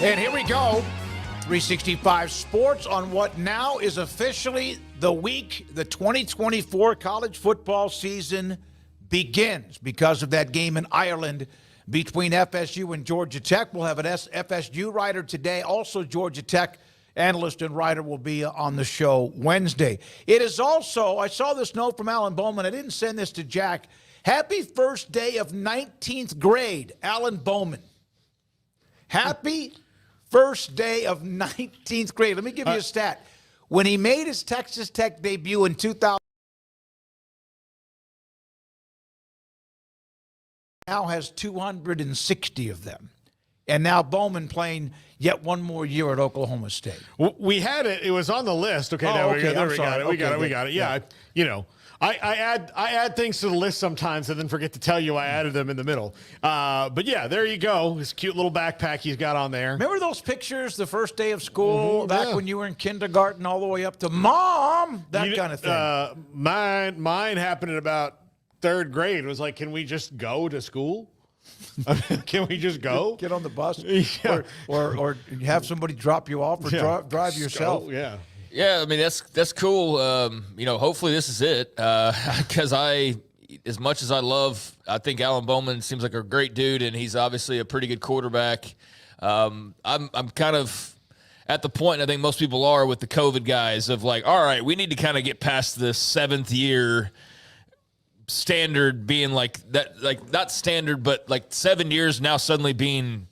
And here we go. 365 Sports on what now is officially the week the 2024 college football season begins because of that game in Ireland between FSU and Georgia Tech. We'll have an FSU writer today. Also, Georgia Tech analyst and writer will be on the show Wednesday. It is also, I saw this note from Alan Bowman. I didn't send this to Jack. Happy first day of 19th grade, Alan Bowman. Happy first day of 19th grade. Let me give you a stat. When he made his Texas Tech debut in 2000, now has 260 of them. And now Bowman playing yet one more year at Oklahoma State. We had it. It was on the list. Okay, now we got it. We got it. Yeah, you know. I add things to the list sometimes and then forget to tell you I added them in the middle. But, yeah, there you go. His cute little backpack he's got on there. Remember those pictures the first day of school back when you were in kindergarten all the way up to Mom? That kind of thing. Mine happened in about third grade. It was like, can we just go to school? Can we just go? Get on the bus or have somebody drop you off or drive yourself. Yeah. Yeah, I mean, that's cool. Hopefully this is it because as much as I think Alan Bowman seems like a great dude and he's obviously a pretty good quarterback. I'm kind of at the point I think most people are with the COVID guys of like, all right, we need to kind of get past this 7th year standard being like that, like not standard, but like 7 years now suddenly being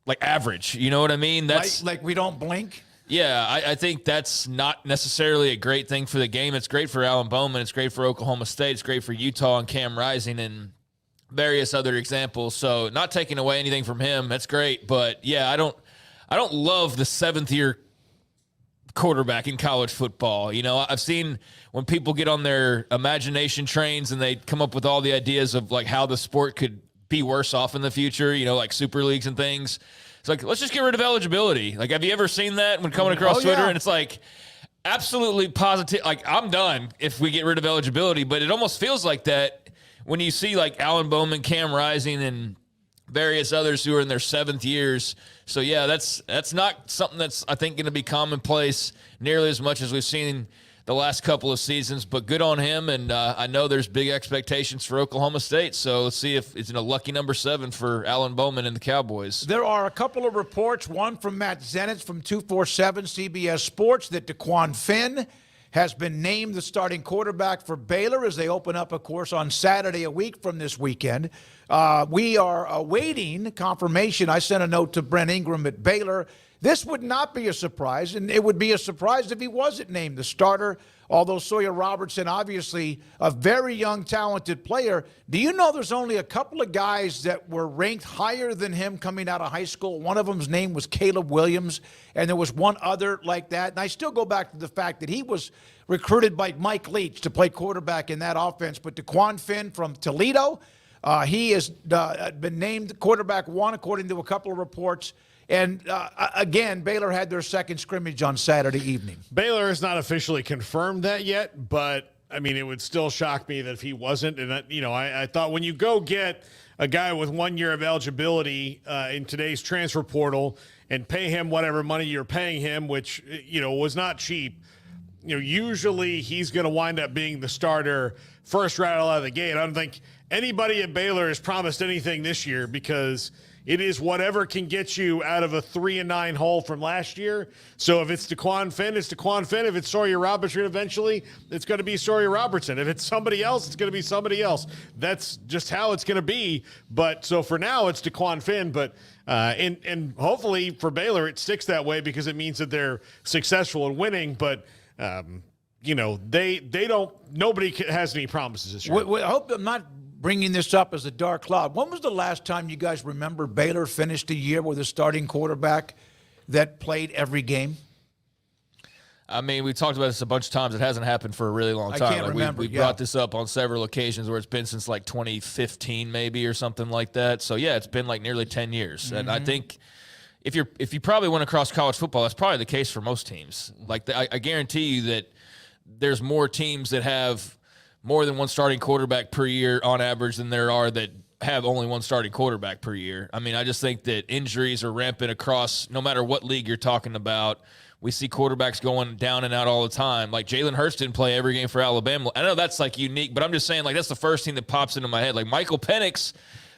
like average. You know what I mean? That's like we don't blink. Yeah, I think that's not necessarily a great thing for the game. It's great for Alan Bowman. It's great for Oklahoma State. It's great for Utah and Cam Rising and various other examples. So not taking away anything from him, that's great. But yeah, I don't love the 7th year quarterback in college football. You know, I've seen when people get on their imagination trains and they come up with all the ideas of like how the sport could be worse off in the future, you know, like super leagues and things. It's like, let's just get rid of eligibility. Like, have you ever seen that when coming across Twitter? And it's like, absolutely positive. Like, I'm done if we get rid of eligibility. But it almost feels like that when you see, like, Alan Bowman, Cam Rising, and various others who are in their 7th years. So, yeah, that's not something that's, I think, going to be commonplace nearly as much as we've seen the last couple of seasons, but good on him, and I know there's big expectations for Oklahoma State, so let's see if it's a lucky number 7 for Alan Bowman and the Cowboys. There are a couple of reports, one from Matt Zenitz from 247 CBS Sports, that Dequan Finn has been named the starting quarterback for Baylor as they open up, of course, on Saturday, a week from this weekend. We are awaiting confirmation. I sent a note to Brent Ingram at Baylor. This would not be a surprise, and it would be a surprise if he wasn't named the starter, although Sawyer Robertson, obviously a very young, talented player. Do you know there's only a couple of guys that were ranked higher than him coming out of high school? One of them's name was Caleb Williams, and there was one other like that. And I still go back to the fact that he was recruited by Mike Leach to play quarterback in that offense. But Dequan Finn from Toledo, he has been named quarterback 1 according to a couple of reports. And, again, Baylor had their second scrimmage on Saturday evening. Baylor has not officially confirmed that yet, but, I mean, it would still shock me that if he wasn't. And, I thought when you go get a guy with 1 year of eligibility in today's transfer portal and pay him whatever money you're paying him, which, was not cheap, usually he's going to wind up being the starter first right out of the gate. I don't think anybody at Baylor has promised anything this year because – it is whatever can get you out of a 3-9 hole from last year. So if it's Dequan Finn, it's Dequan Finn. If it's Sawyer Robertson eventually, it's going to be Sawyer Robertson. If it's somebody else, it's going to be somebody else. That's just how it's going to be. But so for now, it's Dequan Finn. But and hopefully for Baylor, it sticks that way because it means that they're successful in winning. But they don't. Nobody has any promises this year. I hope I'm not bringing this up as a dark cloud. When was the last time you guys remember Baylor finished a year with a starting quarterback that played every game? I mean, we talked about this a bunch of times. It hasn't happened for a really long time. I can't remember. We brought this up on several occasions where it's been since like 2015 maybe or something like that. So, yeah, it's been like nearly 10 years. Mm-hmm. And I think if you probably went across college football, that's probably the case for most teams. Like I guarantee you that there's more teams that have more than one starting quarterback per year on average than there are that have only one starting quarterback per year. I mean, I just think that injuries are rampant across no matter what league you're talking about. We see quarterbacks going down and out all the time. Like Jalen Hurts didn't play every game for Alabama. I know that's like unique, but I'm just saying, like, that's the first thing that pops into my head. Like Michael Penix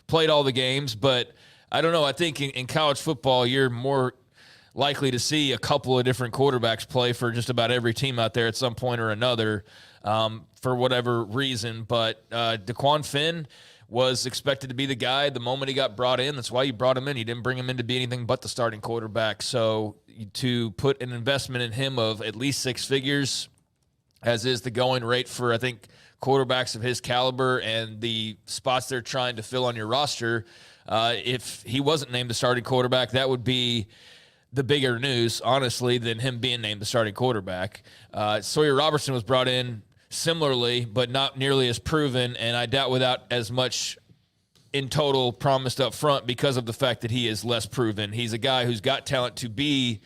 played all the games, but I don't know. I think in college football, you're more likely to see a couple of different quarterbacks play for just about every team out there at some point or another, for whatever reason. But Dequan Finn was expected to be the guy the moment he got brought in. That's why you brought him in. You didn't bring him in to be anything but the starting quarterback. So to put an investment in him of at least six figures, as is the going rate for, I think, quarterbacks of his caliber and the spots they're trying to fill on your roster, if he wasn't named the starting quarterback, that would be the bigger news, honestly, than him being named the starting quarterback. Sawyer Robertson was brought in similarly, but not nearly as proven, and I doubt without as much in total promised up front because of the fact that he is less proven. He's a guy who's got talent to be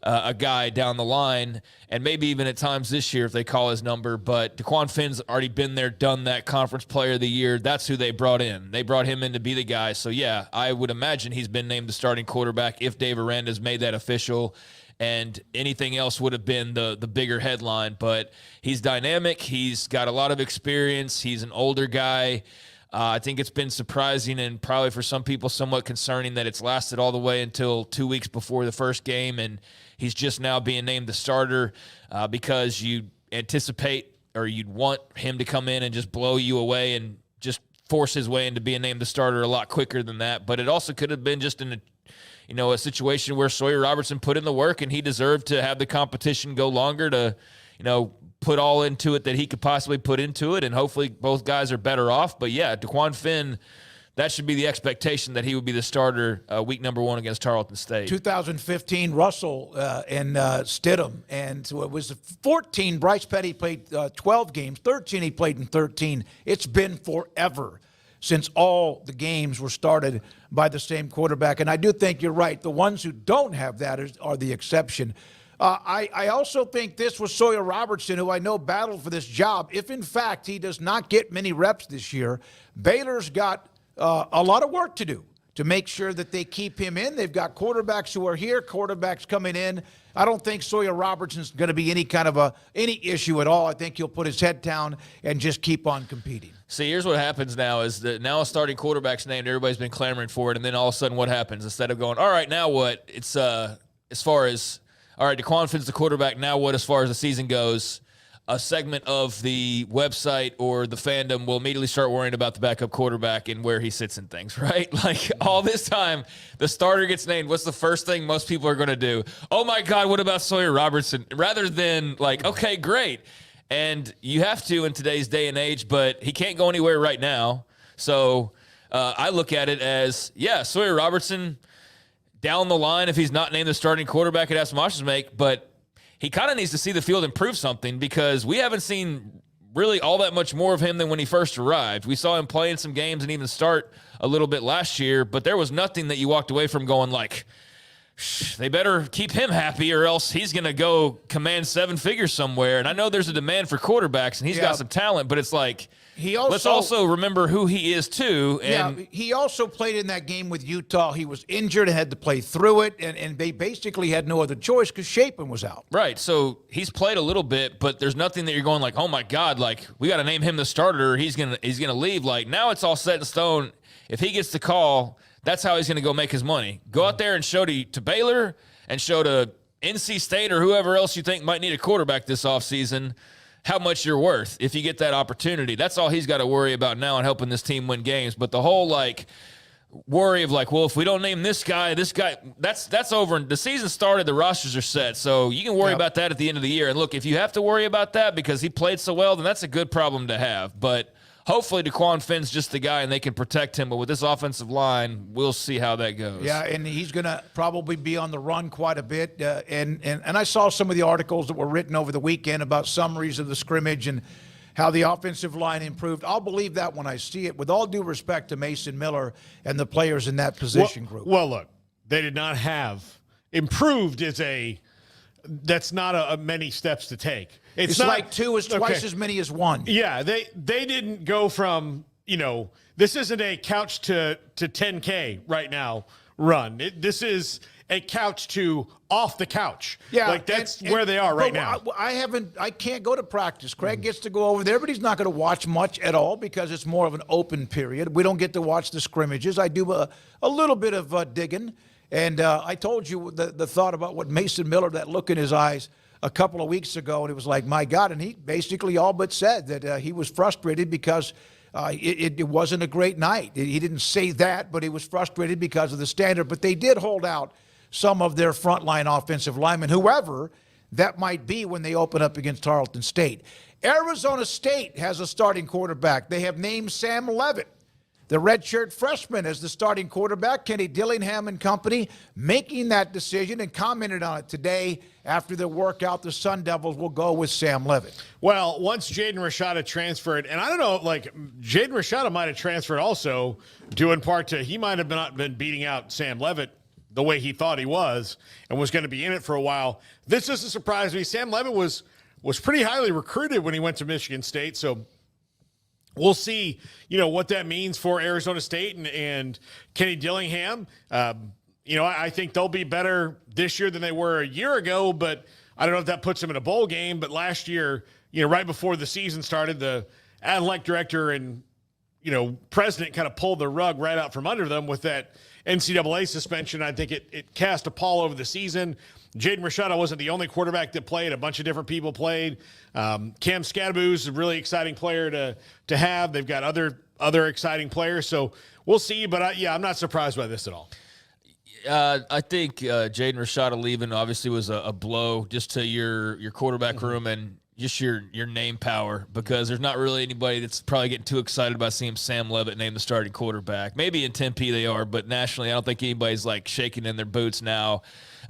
a guy down the line, and maybe even at times this year if they call his number. But Dequan Finn's already been there, done that, Conference Player of the Year. That's who they brought in. They brought him in to be the guy. So, yeah, I would imagine he's been named the starting quarterback if Dave Aranda's made that official, and anything else would have been the bigger headline. But he's dynamic. He's got a lot of experience. He's an older guy. I think it's been surprising and probably for some people somewhat concerning that it's lasted all the way until 2 weeks before the first game, and he's just now being named the starter because you anticipate or you'd want him to come in and just blow you away and just force his way into being named the starter a lot quicker than that. But it also could have been just in a situation where Sawyer Robertson put in the work and he deserved to have the competition go longer to, put all into it that he could possibly put into it, and hopefully both guys are better off. But, yeah, Dequan Finn, that should be the expectation that he would be the starter week number 1 against Tarleton State. 2015, Russell and Stidham. And so it was 14. Bryce Petty played 12 games. 13 he played in 13. It's been forever since all the games were started by the same quarterback. And I do think you're right. The ones who don't have that are the exception. I also think this was Sawyer Robertson, who I know battled for this job. If, in fact, he does not get many reps this year, Baylor's got a lot of work to do to make sure that they keep him in. They've got quarterbacks who are here, quarterbacks coming in. I don't think Sawyer Robertson's going to be any kind of any issue at all. I think he'll put his head down and just keep on competing. See, here's what happens now is that now a starting quarterback's named, everybody's been clamoring for it, and then all of a sudden what happens? Instead of going, all right, now what? It's as far as, all right, Dequan Finn's the quarterback, now what as far as the season goes? A segment of the website or the fandom will immediately start worrying about the backup quarterback and where he sits in things, right? Like all this time, the starter gets named. What's the first thing most people are going to do? Oh, my God, what about Sawyer Robertson? Rather than like, okay, great. And you have to in today's day and age, but he can't go anywhere right now. So I look at it as, yeah, Sawyer Robertson down the line, if he's not named the starting quarterback, it has some options to make, but he kind of needs to see the field improve something because we haven't seen really all that much more of him than when he first arrived. We saw him play in some games and even start a little bit last year, but there was nothing that you walked away from going like, they better keep him happy or else he's going to go command 7 figures somewhere. And I know there's a demand for quarterbacks and he's got some talent, but it's like, let's also remember who he is too. And he also played in that game with Utah. He was injured and had to play through it, and they basically had no other choice because Shapen was out. Right, so he's played a little bit, but there's nothing that you're going like, oh my God, like we got to name him the starter. Or he's gonna leave. Like now it's all set in stone. If he gets the call, that's how he's gonna go make his money. Go out there and show to Baylor and show to NC State or whoever else you think might need a quarterback this offseason how much you're worth if you get that opportunity. That's all he's got to worry about now and helping this team win games. But the whole like worry of like, well, if we don't name this guy, that's over. The season started, the rosters are set. So you can worry about that at the end of the year. And look, if you have to worry about that because he played so well, then that's a good problem to have. But hopefully Dequan Finn's just the guy and they can protect him. But with this offensive line, we'll see how that goes. Yeah, and he's going to probably be on the run quite a bit. And I saw some of the articles that were written over the weekend about summaries of the scrimmage and how the offensive line improved. I'll believe that when I see it, with all due respect to Mason Miller and the players in that position group. Well, look, they did not have improved that's not a many steps to take. It's not like 2 is twice as many as 1. Yeah, they didn't go from, this isn't a couch to 10K right now run. This is a couch to off the couch. Yeah, like that's where they are right now. I can't go to practice. Craig gets to go over there, but he's not going to watch much at all because it's more of an open period. We don't get to watch the scrimmages. I do a little bit of digging, and I told you the thought about what Mason Miller, that look in his eyes a couple of weeks ago, and it was like, my God, and he basically all but said that he was frustrated because it wasn't a great night. He didn't say that, but he was frustrated because of the standard. But they did hold out some of their frontline offensive linemen, whoever that might be, when they open up against Tarleton State. Arizona State has a starting quarterback. They have named Sam Leavitt, the redshirt freshman, as the starting quarterback. Kenny Dillingham and company making that decision and commented on it today. After the workout, the Sun Devils will go with Sam Leavitt. Well, once Jaden Rashada transferred, and I don't know, like Jaden Rashada might have transferred also due in part to he might have not been beating out Sam Leavitt the way he thought he was and was going to be in it for a while. This doesn't surprise me. Sam Leavitt was pretty highly recruited when he went to Michigan State, so we'll see, what that means for Arizona State and Kenny Dillingham. I think they'll be better this year than they were a year ago, but I don't know if that puts them in a bowl game. But last year, right before the season started, the athletic director and, president kind of pulled the rug right out from under them with that NCAA suspension. I think it cast a pall over the season. Jaden Rashada wasn't the only quarterback that played. A bunch of different people played. Cam Scadaboo's a really exciting player to have. They've got other exciting players. So we'll see. But I'm not surprised by this at all. I think Jaden Rashada leaving obviously was a blow just to your quarterback room and just your name power, because there's not really anybody that's probably getting too excited about seeing Sam Leavitt named the starting quarterback. Maybe in Tempe they are, but nationally I don't think anybody's like shaking in their boots now.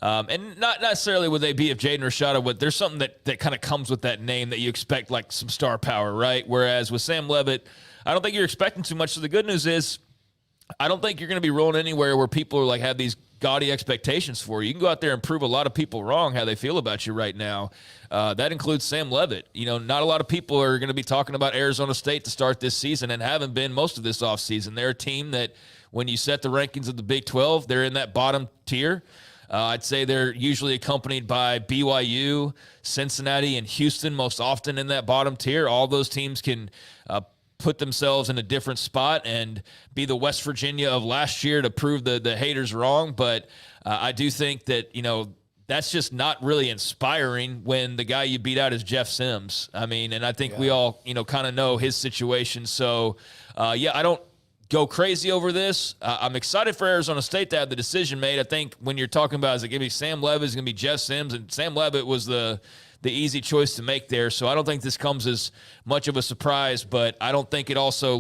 And not necessarily would they be if Jaden Rashada would. There's something that kind of comes with that name that you expect, like some star power, right? Whereas with Sam Leavitt, I don't think you're expecting too much. So the good news is I don't think you're going to be rolling anywhere where people are like have these gaudy expectations for you. You can go out there and prove a lot of people wrong how they feel about you right now. That includes Sam Leavitt. Not a lot of people are going to be talking about Arizona State to start this season and haven't been most of this offseason. They're a team that when you set the rankings of the Big 12, they're in that bottom tier. I'd say they're usually accompanied by BYU, Cincinnati, and Houston most often in that bottom tier. All those teams can put themselves in a different spot and be the West Virginia of last year to prove the haters wrong. But I do think that, that's just not really inspiring when the guy you beat out is Jeff Sims. I mean, and I think we all, kind of know his situation. So, I don't go crazy over this. I'm excited for Arizona State to have the decision made. I think when you're talking about, is it going to be Sam Leavitt, is it going to be Jeff Sims? And Sam Leavitt was the easy choice to make there. So I don't think this comes as much of a surprise, but I don't think it also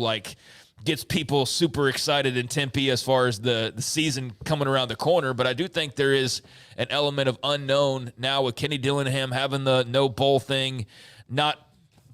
gets people super excited in Tempe as far as the season coming around the corner. But I do think there is an element of unknown now with Kenny Dillingham having the no bowl thing, not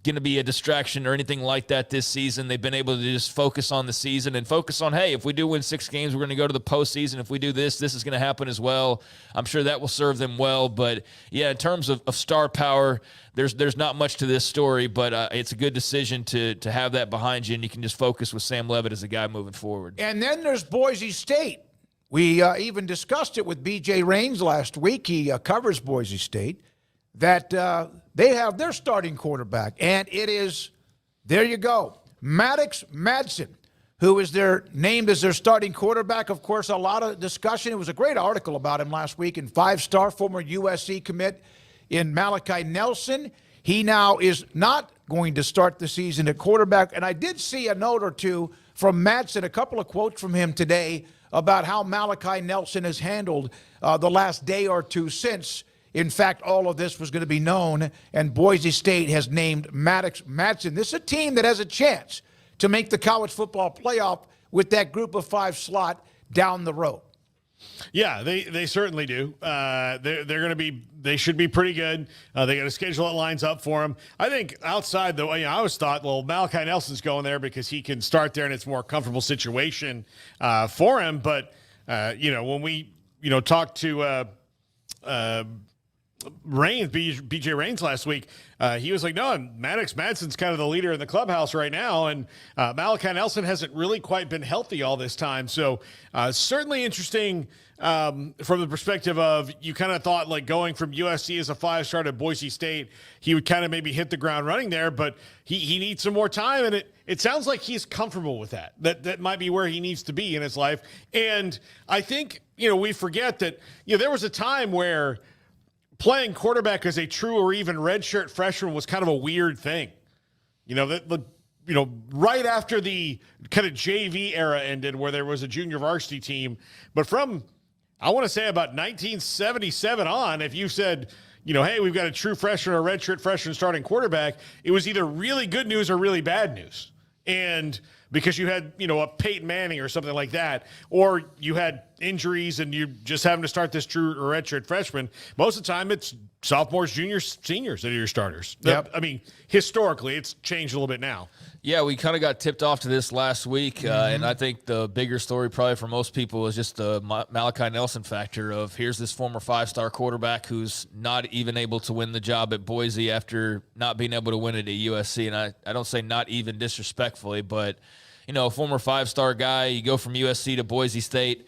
going to be a distraction or anything like that this season. They've been able to just focus on the season and focus on, hey, if we do win 6 games, we're going to go to the postseason. If we do this is going to happen as well. I'm sure that will serve them well. But, in terms of star power, there's not much to this story, but it's a good decision to have that behind you, and you can just focus with Sam Leavitt as a guy moving forward. And then there's Boise State. We even discussed it with B.J. Raines last week. He covers Boise State. That they have their starting quarterback, and it is, there you go, Maddux Madsen, who is named as their starting quarterback. Of course, a lot of discussion. It was a great article about him last week in 5-star former USC commit in Malachi Nelson. He now is not going to start the season at quarterback, and I did see a note or two from Madsen, a couple of quotes from him today about how Malachi Nelson has handled the last day or two since, in fact, all of this was going to be known, and Boise State has named Maddux Madsen. This is a team that has a chance to make the college football playoff with that group of 5 slot down the road. Yeah, they certainly do. They should be pretty good. They got a schedule that lines up for them. I think outside though, I always thought, well, Malachi Nelson's going there because he can start there and it's a more comfortable situation for him. But when we talk to BJ Raines last week, he was like, no, Maddux Madsen's kind of the leader in the clubhouse right now, and Malachi Nelson hasn't really quite been healthy all this time. So certainly interesting from the perspective of you kind of thought like going from USC as a 5-star to Boise State, he would kind of maybe hit the ground running there, but he needs some more time, and it sounds like he's comfortable with that. That might be where he needs to be in his life. And I think, we forget that, there was a time where playing quarterback as a true or even redshirt freshman was kind of a weird thing. Right after the kind of JV era ended where there was a junior varsity team. But from, I want to say about 1977 on, if you said, hey, we've got a true freshman or redshirt freshman starting quarterback, it was either really good news or really bad news. And because you had, a Peyton Manning or something like that, or you had injuries and you just having to start this true or redshirt freshman, most of the time it's sophomores, juniors, seniors that are your starters. Yep. I mean, historically, it's changed a little bit now. Yeah, we kind of got tipped off to this last week, and I think the bigger story probably for most people is just the Malachi Nelson factor of here's this former 5-star quarterback who's not even able to win the job at Boise after not being able to win it at USC. And I don't say not even disrespectfully, but, a former 5-star guy, you go from USC to Boise State,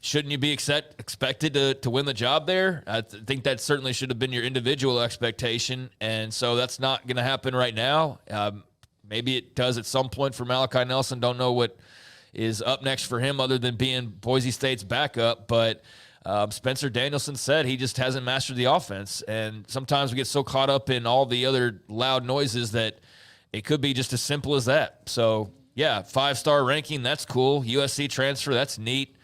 shouldn't you be expected to win the job there? I think that certainly should have been your individual expectation, and so that's not going to happen right now. Maybe it does at some point for Malachi Nelson. Don't know what is up next for him other than being Boise State's backup. But Spencer Danielson said he just hasn't mastered the offense. And sometimes we get so caught up in all the other loud noises that it could be just as simple as that. So, yeah, 5-star ranking, that's cool. USC transfer, that's neat.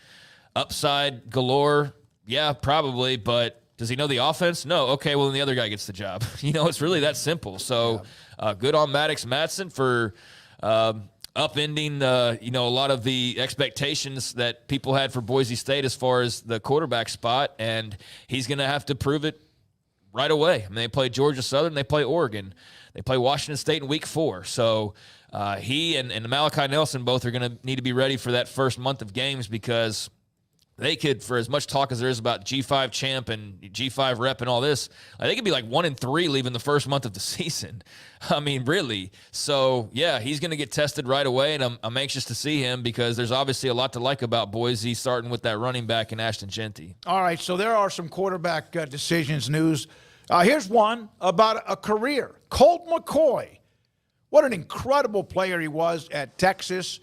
Upside galore, yeah, probably. But does he know the offense? No. Okay, well, then the other guy gets the job. It's really that simple. So good on Maddux Madsen for upending, a lot of the expectations that people had for Boise State as far as the quarterback spot, and he's going to have to prove it right away. I mean, they play Georgia Southern, they play Oregon, they play Washington State in week 4. So he and Malachi Nelson both are going to need to be ready for that first month of games because they could, for as much talk as there is about G5 champ and G5 rep and all this, they could be like 1-3 leaving the first month of the season. I mean, really. So, yeah, he's going to get tested right away, and I'm anxious to see him because there's obviously a lot to like about Boise, starting with that running back in Ashton Genty. All right, so there are some quarterback decisions news. Here's one about a career. Colt McCoy. What an incredible player he was at Texas.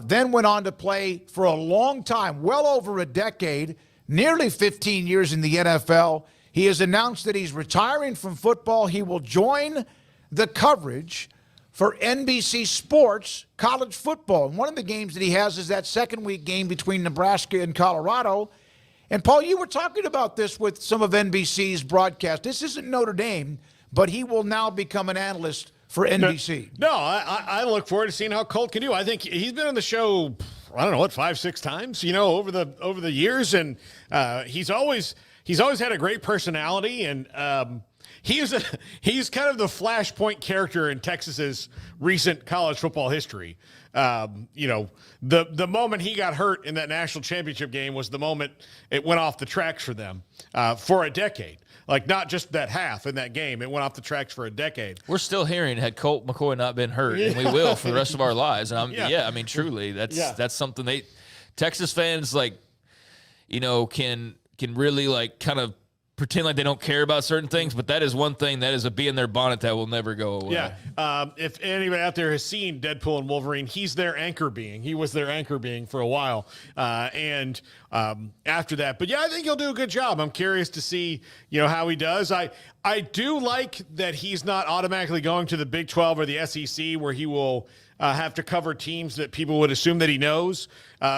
Then went on to play for a long time, well over a decade, nearly 15 years in the NFL. He has announced that he's retiring from football. He will join the coverage for NBC Sports college football. And one of the games that he has is that second-week game between Nebraska and Colorado. And, Paul, you were talking about this with some of NBC's broadcast. This isn't Notre Dame, but he will now become an analyst for NBC. No, I look forward to seeing how Colt can do. I think he's been on the show, 5-6 times, over the years, and he's always had a great personality, and he's kind of the flashpoint character in Texas's recent college football history. The moment he got hurt in that national championship game was the moment it went off the tracks for them for a decade. Like, not just that half in that game. It went off the tracks for a decade. We're still hearing, had Colt McCoy not been hurt, and we will for the rest of our lives. And truly, that's something Texas fans, can really, kind of pretend like they don't care about certain things, but that is one thing that is a bee in their bonnet that will never go away. Yeah. If anybody out there has seen Deadpool and Wolverine, he's their anchor being. He was their anchor being for a while. And after that, but yeah, I think he'll do a good job. I'm curious to see, how he does. I do like that he's not automatically going to the Big 12 or the SEC where he will have to cover teams that people would assume that he knows,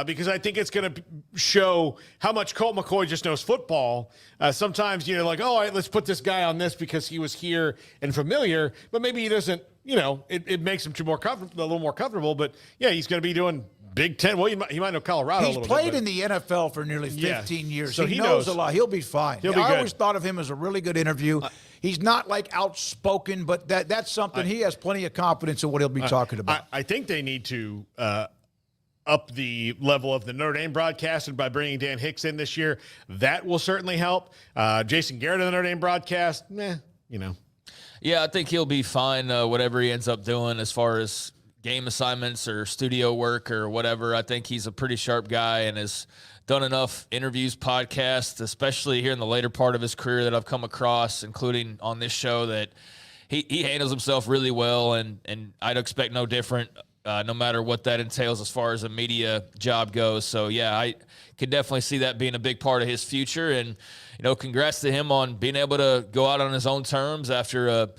because I think it's going to show how much Colt McCoy just knows football. Sometimes, all right, let's put this guy on this because he was here and familiar, but maybe he doesn't, it makes him a little more comfortable. But, yeah, he's going to be doing Big Ten. Well, he might know Colorado a little bit. He's played in the NFL for nearly 15 years. So he knows a lot. He'll be fine. He'll be I good. always thought of him as a really good interview. He's not outspoken, but that's something. He has plenty of confidence in what he'll be talking about. I think they need to up the level of the Notre Dame broadcast, and by bringing Dan Hicks in this year, that will certainly help. Jason Garrett in the Notre Dame broadcast, Yeah, I think he'll be fine, whatever he ends up doing as far as game assignments or studio work or whatever. I think he's a pretty sharp guy and has done enough interviews, podcasts, especially here in the later part of his career that I've come across, including on this show, that he handles himself really well, and I'd expect no different. No matter what that entails as far as a media job goes. So, yeah, I can definitely see that being a big part of his future. And, congrats to him on being able to go out on his own terms after a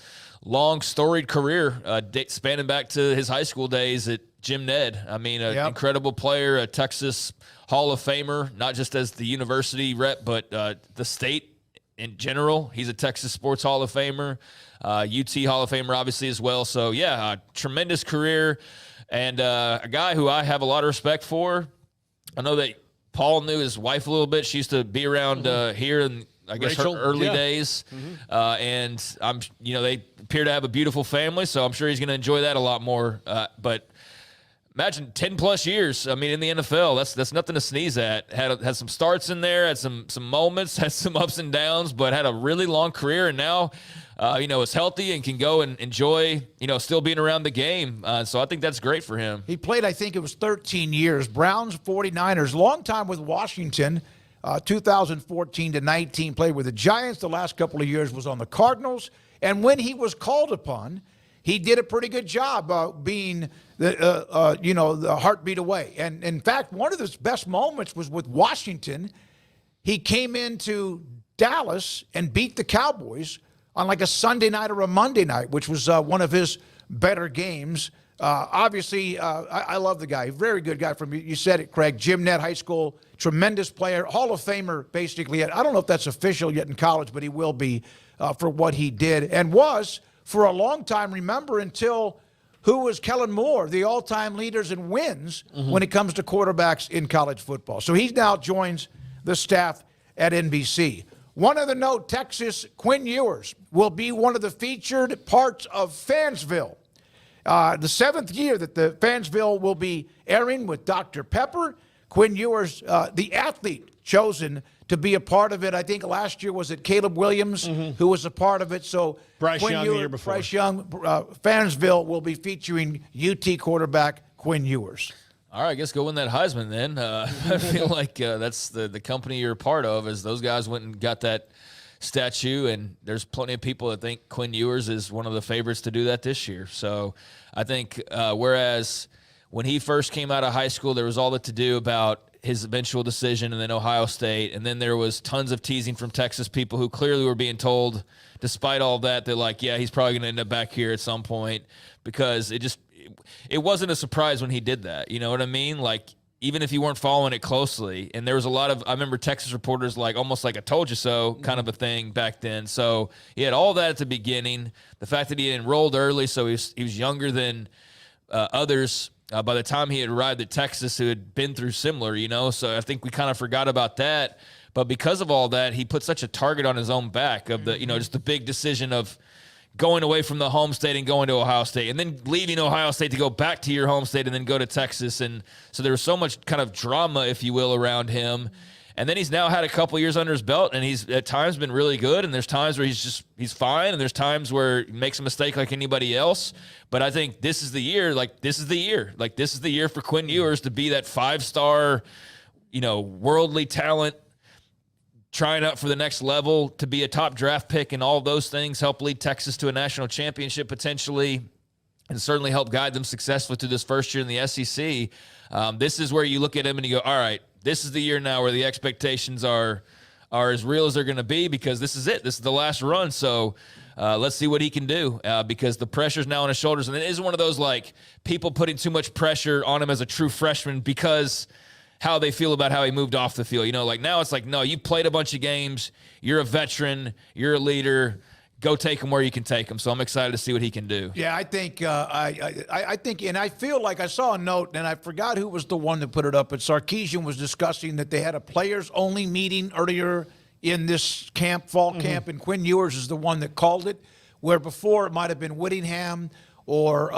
long, storied career spanning back to his high school days at Jim Ned. I mean, an incredible player, a Texas Hall of Famer, not just as the university rep, but the state in general. He's a Texas Sports Hall of Famer, UT Hall of Famer, obviously, as well. So, yeah, tremendous career. And a guy who I have a lot of respect for. I know that Paul knew his wife a little bit. She used to be around here in, I guess, Rachel, her early days. And they appear to have a beautiful family, so I'm sure he's going to enjoy that a lot more. But imagine 10-plus years, in the NFL. That's nothing to sneeze at. Had some starts in there, had some moments, had some ups and downs, but had a really long career, and now is healthy and can go and enjoy, still being around the game. So I think that's great for him. He played, I think it was 13 years. Browns, 49ers, long time with Washington, 2014 to 19, played with the Giants. The last couple of years was on the Cardinals. And when he was called upon, he did a pretty good job being the heartbeat away. And in fact, one of his best moments was with Washington. He came into Dallas and beat the Cowboys on like a Sunday night or a Monday night, which was one of his better games. Obviously, I love the guy. Very good guy. You said it, Craig. Jim Ned High School, tremendous player, Hall of Famer, basically. I don't know if that's official yet in college, but he will be for what he did and was for a long time. Remember, until who was Kellen Moore, the all-time leaders in wins when it comes to quarterbacks in college football. So he now joins the staff at NBC. One other note, Texas, Quinn Ewers will be one of the featured parts of Fansville. The seventh year that the Fansville will be airing with Dr. Pepper. Quinn Ewers, the athlete chosen to be a part of it. I think last year was it Caleb Williams who was a part of it. So Bryce Young the year before. Bryce Young, Fansville will be featuring UT quarterback Quinn Ewers. All right, I guess go win that Heisman then. I feel like that's the company you're a part of, as those guys went and got that statue, and there's plenty of people that think Quinn Ewers is one of the favorites to do that this year. So I think whereas when he first came out of high school, there was all that to do about his eventual decision and then Ohio State, and then there was tons of teasing from Texas people who clearly were being told, despite all that, they're like, yeah, he's probably going to end up back here at some point, because it wasn't a surprise when he did that. You know what I mean? Like, even if you weren't following it closely. And there was a lot of, I remember Texas reporters like almost like a told you so kind of a thing back then. So he had all that at the beginning. The fact that he enrolled early, so he was younger than others by the time he had arrived at Texas who had been through similar, So I think we kind of forgot about that. But because of all that, he put such a target on his own back of the, just the big decision of going away from the home state and going to Ohio State, and then leaving Ohio State to go back to your home state and then go to Texas. And so there was so much kind of drama, if you will, around him. And then he's now had a couple years under his belt, and he's at times been really good. And there's times where he's fine, and there's times where he makes a mistake like anybody else. But I think this is the year. This is the year for Quinn Ewers to be that 5-star, worldly talent, trying out for the next level, to be a top draft pick and all those things, help lead Texas to a national championship potentially, and certainly help guide them successfully through this first year in the SEC. This is where you look at him and you go, all right, this is the year now where the expectations are as real as they're going to be, because this is it. This is the last run. So let's see what he can do, because the pressure's now on his shoulders. And it isn't one of those like people putting too much pressure on him as a true freshman because how they feel about how he moved off the field. Now it's like, no, you played a bunch of games. You're a veteran. You're a leader. Go take him where you can take him. So I'm excited to see what he can do. Yeah, I think, I think, and I feel like I saw a note, and I forgot who was the one that put it up, but Sarkisian was discussing that they had a players-only meeting earlier in this fall camp, and Quinn Ewers is the one that called it, where before it might have been Whittingham or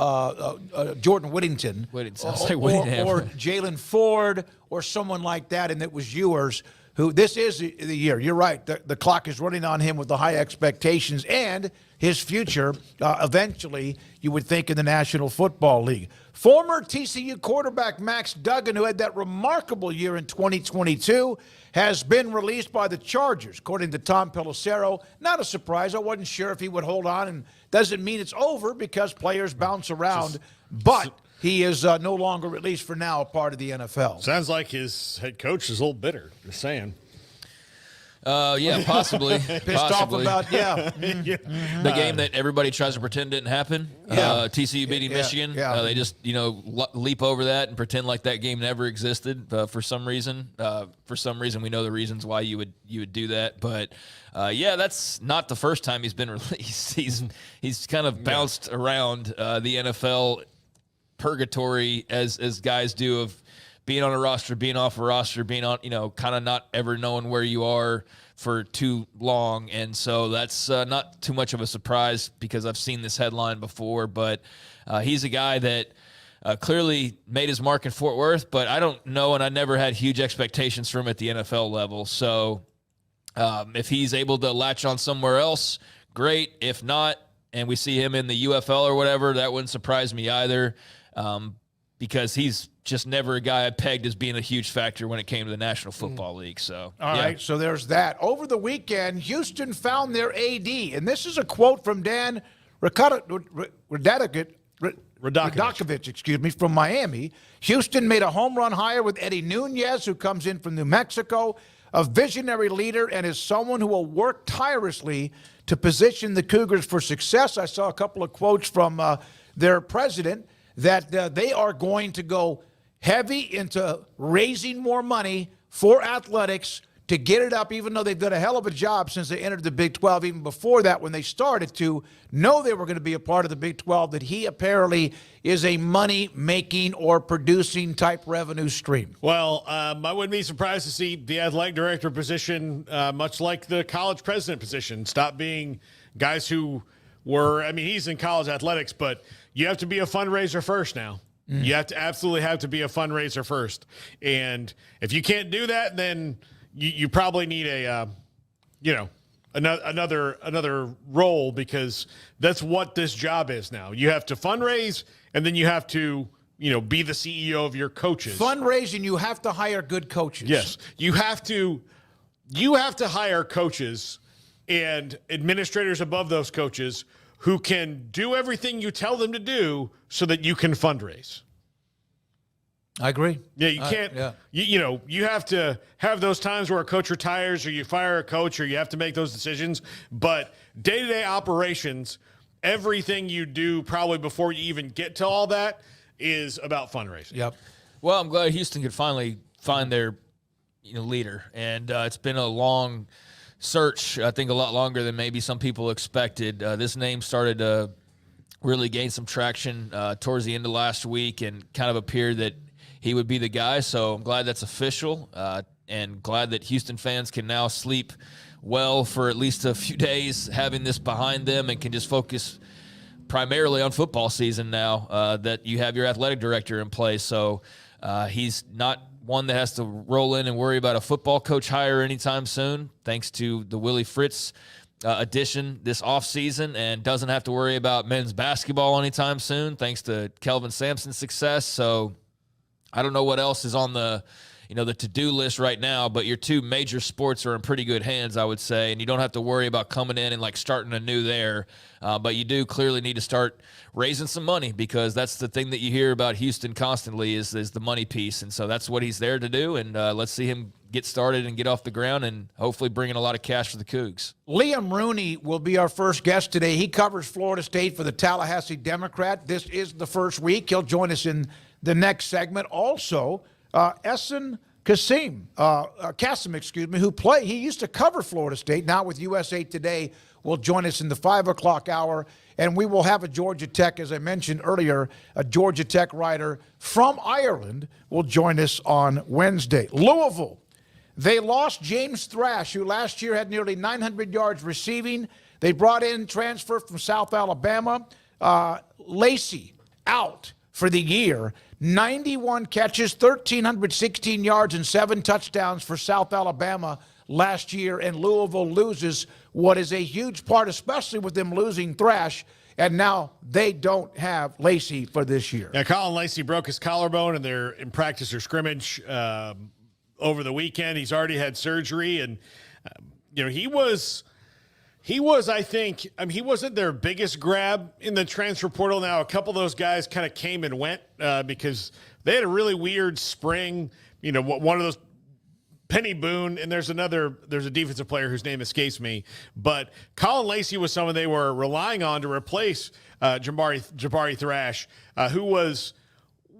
Jordan Whittington, I was like Whittingham. or Jalen Ford, or someone like that, and it was yours. Who this is the year. You're right. The clock is running on him with the high expectations and his future. Eventually, you would think in the National Football League. Former TCU quarterback Max Duggan, who had that remarkable year in 2022, has been released by the Chargers, according to Tom Pelissero. Not a surprise. I wasn't sure if he would hold on, and doesn't mean it's over because players bounce around. But he is no longer, at least for now, a part of the NFL. Sounds like his head coach is a little bitter. Just saying. Yeah, possibly. Pissed off about, the game that everybody tries to pretend didn't happen. TCU beating Michigan. They just, leap over that and pretend like that game never existed for some reason. For some reason, we know the reasons why you would do that. But, that's not the first time he's been released. He's kind of bounced around the NFL purgatory as guys do of being on a roster, being off a roster, being on, kind of not ever knowing where you are for too long. And so that's not too much of a surprise because I've seen this headline before, but he's a guy that clearly made his mark in Fort Worth, but I don't know, and I never had huge expectations for him at the NFL level. So if he's able to latch on somewhere else, great. If not, and we see him in the UFL or whatever, that wouldn't surprise me either. Because he's just never a guy I pegged as being a huge factor when it came to the National Football League. So, all right, so there's that. Over the weekend, Houston found their AD, and this is a quote from Dan Radakovich, from Miami. Houston made a home run hire with Eddie Nunez, who comes in from New Mexico, a visionary leader, and is someone who will work tirelessly to position the Cougars for success. I saw a couple of quotes from their president that they are going to go heavy into raising more money for athletics to get it up, even though they've done a hell of a job since they entered the Big 12, even before that when they started to know they were going to be a part of the Big 12, that he apparently is a money-making or producing type revenue stream. Well, I wouldn't be surprised to see the athletic director position, much like the college president position, stop being guys who were, he's in college athletics, but you have to be a fundraiser first now. You absolutely have to be a fundraiser first. And if you can't do that, then you probably need another role, because that's what this job is now. You have to fundraise, and then you have to, be the CEO of your coaches. Fundraising, you have to hire good coaches. Yes. You have to hire coaches and administrators above those coaches who can do everything you tell them to do so that you can fundraise. I agree. Yeah, you can't, you have to have those times where a coach retires or you fire a coach or you have to make those decisions. But day-to-day operations, everything you do probably before you even get to all that is about fundraising. Yep. Well, I'm glad Houston could finally find their leader. And it's been a long search, I think a lot longer than maybe some people expected. This name started to really gain some traction towards the end of last week and kind of appeared that he would be the guy. So I'm glad that's official and glad that Houston fans can now sleep well for at least a few days having this behind them and can just focus primarily on football season now that you have your athletic director in place. So he's not one that has to roll in and worry about a football coach hire anytime soon, thanks to the Willie Fritz addition this offseason, and doesn't have to worry about men's basketball anytime soon, thanks to Kelvin Sampson's success. So I don't know what else is on the to-do list right now, but your two major sports are in pretty good hands, I would say, and you don't have to worry about coming in and starting anew there. But you do clearly need to start raising some money, because that's the thing that you hear about Houston constantly is the money piece, and so that's what he's there to do. And let's see him get started and get off the ground, and hopefully bring in a lot of cash for the Cougs. Liam Rooney will be our first guest today. He covers Florida State for the Tallahassee Democrat. This is the first week. He'll join us in the next segment. Also, Essen Kasim, he used to cover Florida State, now with USA Today, will join us in the 5 o'clock hour. And we will have a Georgia Tech, as I mentioned earlier, a Georgia Tech writer from Ireland will join us on Wednesday. Louisville, they lost James Thrash, who last year had nearly 900 yards receiving. They brought in transfer from South Alabama, Lacey out for the year. 91 catches, 1,316 yards, and 7 touchdowns for South Alabama last year. And Louisville loses what is a huge part, especially with them losing Thrash. And now they don't have Lacey for this year. Yeah, Colin Lacey broke his collarbone in practice or scrimmage over the weekend. He's already had surgery, and he was, I think, he wasn't their biggest grab in the transfer portal. Now, a couple of those guys kind of came and went because they had a really weird spring. One of those, Penny Boone, and there's a defensive player whose name escapes me, but Colin Lacey was someone they were relying on to replace Jabari Thrash, who was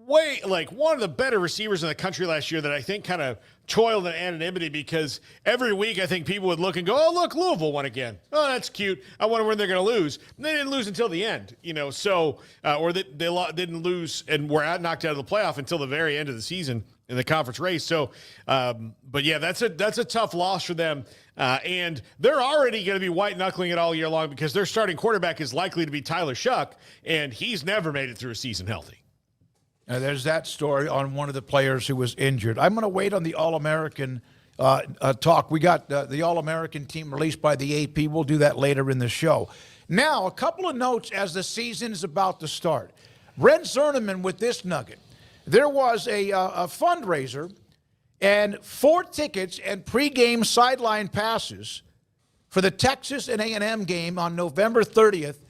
one of the better receivers in the country last year that I think kind of toiled in anonymity because every week I think people would look and go, oh, look, Louisville won again. Oh, that's cute. I wonder when they're going to lose. And they didn't lose until the end, or they didn't lose and were knocked out of the playoff until the very end of the season in the conference race. So, but yeah, that's a tough loss for them. And they're already going to be white knuckling it all year long because their starting quarterback is likely to be Tyler Shuck, and he's never made it through a season healthy. There's that story on one of the players who was injured. I'm going to wait on the All-American talk. We got the All-American team released by the AP. We'll do that later in the show. Now, a couple of notes as the season is about to start. Ren Zerneman with this nugget. There was a fundraiser, and 4 tickets and pregame sideline passes for the Texas and A&M game on November 30th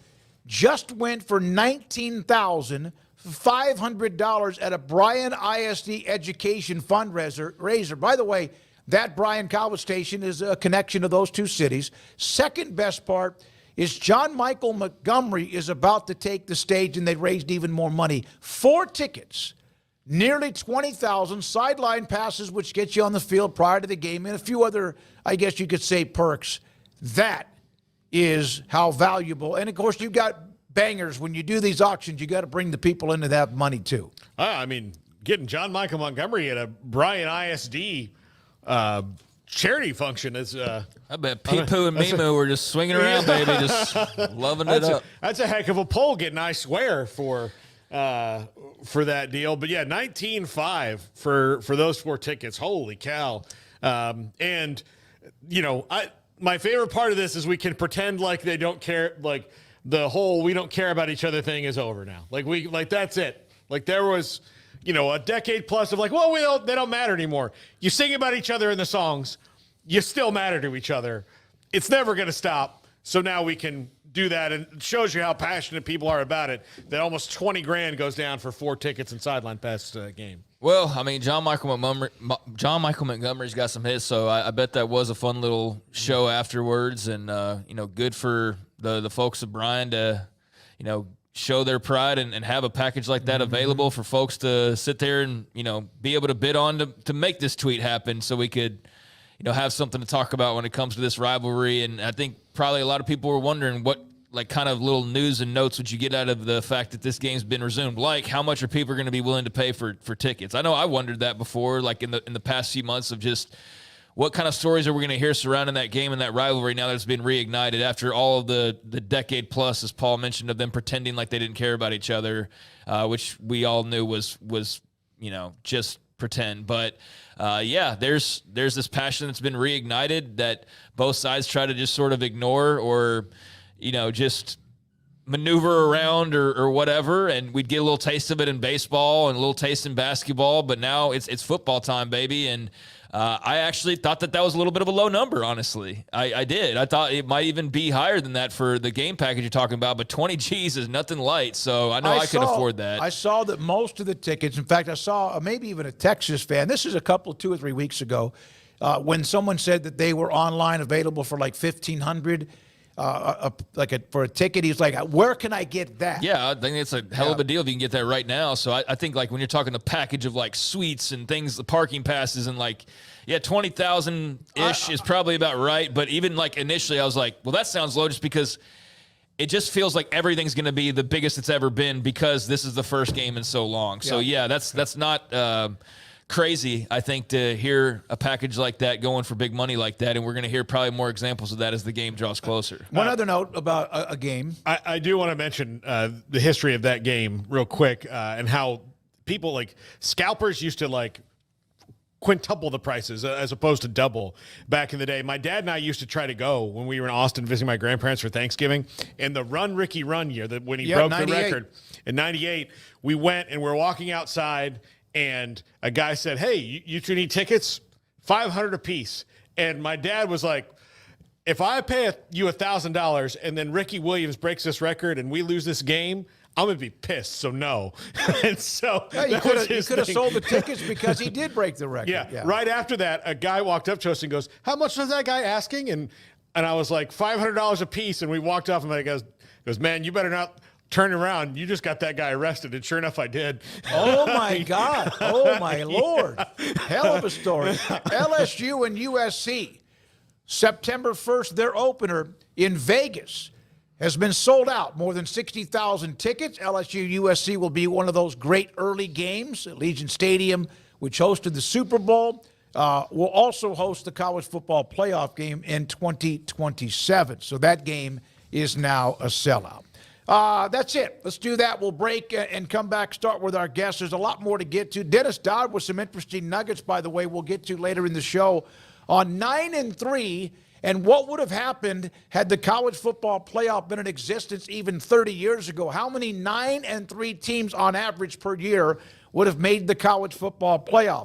just went for $19,500 at a Bryan ISD education fundraiser. By the way, that Bryan College Station is a connection to those two cities. Second best part is John Michael Montgomery is about to take the stage, and they raised even more money. 4 tickets, nearly $20,000, sideline passes, which gets you on the field prior to the game, and a few other, I guess you could say, perks. That is how valuable. And, of course, you've got bangers. When you do these auctions, you got to bring the people into that money, too. Getting John Michael Montgomery at a Bryan ISD charity function is I bet Pee-Poo and Mimu were just swinging around, baby, just loving it up. That's a heck of a poll getting, I swear, for that deal. But yeah, 19.5 for those 4 tickets. Holy cow. And my favorite part of this is we can pretend like they don't care, like the whole we don't care about each other thing is over now. Like that's it. Like there was, a decade plus of they don't matter anymore. You sing about each other in the songs, you still matter to each other. It's never going to stop. So now we can do that, and it shows you how passionate people are about it. That almost $20,000 goes down for 4 tickets and sideline pass game. Well, John Michael Montgomery's got some hits, so I bet that was a fun little show afterwards, and good for the folks of Bryan to show their pride and have a package like that available for folks to sit there and be able to bid on to make this tweet happen, so we could have something to talk about when it comes to this rivalry. And I think probably a lot of people were wondering what kind of little news and notes would you get out of the fact that this game's been resumed? Like, how much are people going to be willing to pay for tickets? I know I wondered that before, like in the past few months, of just what kind of stories are we going to hear surrounding that game and that rivalry now that it's been reignited after all of the decade plus, as Paul mentioned, of them pretending like they didn't care about each other, which we all knew was just pretend. But there's this passion that's been reignited that both sides try to just sort of ignore or just maneuver around or whatever, and we'd get a little taste of it in baseball and a little taste in basketball, but now it's football time, baby. And I actually thought that was a little bit of a low number, honestly. I did. I thought it might even be higher than that for the game package you're talking about, but 20 G's is nothing light, so I know I could afford that. I saw that most of the tickets, in fact, I saw maybe even a Texas fan, this is 2 or 3 weeks ago, when someone said that they were online available for like $1,500 for a ticket. He's like, where can I get that? Yeah, I think it's a hell of a deal if you can get that right now. So I think when you're talking a package of suites and things, the parking passes and 20,000-ish is probably about right. But even initially I was like, well, that sounds low just because it just feels like everything's going to be the biggest it's ever been because this is the first game in so long. So yeah, that's not crazy, I think, to hear a package like that going for big money like that. And we're going to hear probably more examples of that as the game draws closer. One other note about a game. I do want to mention the history of that game real quick and how people like scalpers used to like quintuple the prices as opposed to double back in the day. My dad and I used to try to go when we were in Austin visiting my grandparents for Thanksgiving. And the Run Ricky Run year, that when he broke 98. the record in 98, we went and we're walking outside and a guy said, "Hey, you two need tickets? $500 a piece." And my dad was like, "If I pay you $1,000 and then Ricky Williams breaks this record and we lose this game, I'm going to be pissed, so no." And so Yeah, you could have sold the tickets because he did break the record. Yeah. Right after that, a guy walked up to us and goes, "How much was that guy asking?" And I was like, $500 a piece. And we walked off and he goes, "Man, you better not turn around. You just got that guy arrested." And sure enough, I did. Oh, my God. Oh, my Lord. Hell of a story. LSU and USC, September 1st, their opener in Vegas has been sold out. More than 60,000 tickets. LSU-USC will be one of those great early games. Allegiant Stadium, which hosted the Super Bowl, will also host the college football playoff game in 2027. So that game is now a sellout. That's it. Let's do that. We'll break and come back, start with our guests. There's a lot more to get to. Dennis Dodd with some interesting nuggets, by the way, we'll get to later in the show on 9-3 and what would have happened had the college football playoff been in existence even 30 years ago. How many 9-3 teams on average per year would have made the college football playoff?